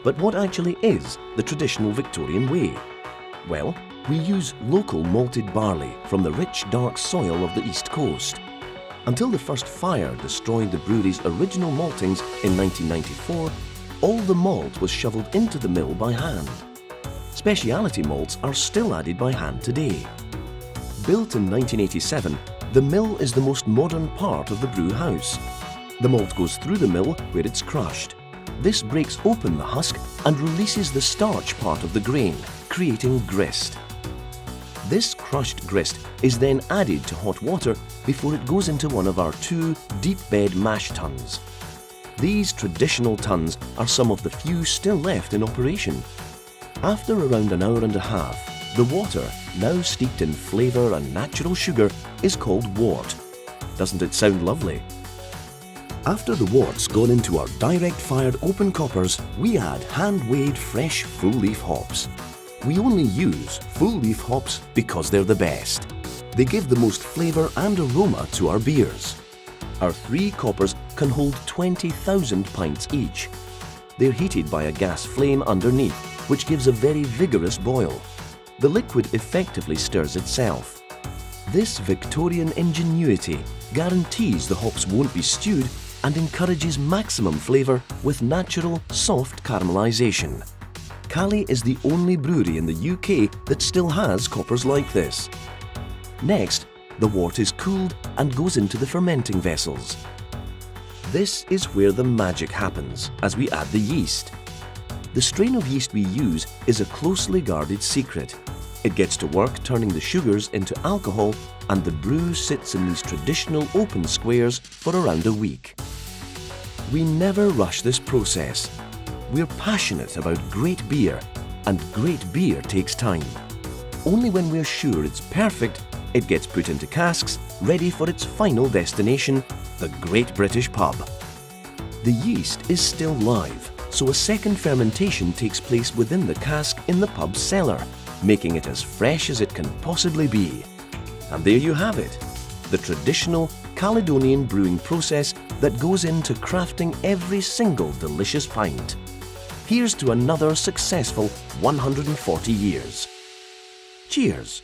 But what actually is the traditional Victorian way? Well, we use local malted barley from the rich dark soil of the East Coast. Until the first fire destroyed the brewery's original maltings in 1994, all the malt was shoveled into the mill by hand. Speciality malts are still added by hand today. Built in 1987, the mill is the most modern part of the brew house. The malt goes through the mill where it's crushed. This breaks open the husk and releases the starch part of the grain, creating grist. This crushed grist is then added to hot water before it goes into one of our 2 deep bed mash tuns. These traditional tuns are some of the few still left in operation. After around an hour and a half, the water, now steeped in flavour and natural sugar, is called wort. Doesn't it sound lovely? After the wort's gone into our direct-fired open coppers, we add hand-weighed fresh full-leaf hops. We only use full-leaf hops because they're the best. They give the most flavour and aroma to our beers. Our 3 coppers can hold 20,000 pints each. They're heated by a gas flame underneath, which gives a very vigorous boil. The liquid effectively stirs itself. This Victorian ingenuity guarantees the hops won't be stewed and encourages maximum flavour with natural, soft caramelisation. Cali is the only brewery in the UK that still has coppers like this. Next, the wort is cooled and goes into the fermenting vessels. This is where the magic happens as we add the yeast. The strain of yeast we use is a closely guarded secret. It gets to work turning the sugars into alcohol, and the brew sits in these traditional open squares for around a week. We never rush this process. We're passionate about great beer, and great beer takes time. Only when we're sure it's perfect, it gets put into casks, ready for its final destination, the Great British Pub. The yeast is still live, so a second fermentation takes place within the cask in the pub's cellar, making it as fresh as it can possibly be. And there you have it, the traditional Caledonian brewing process that goes into crafting every single delicious pint. Here's to another successful 140 years. Cheers!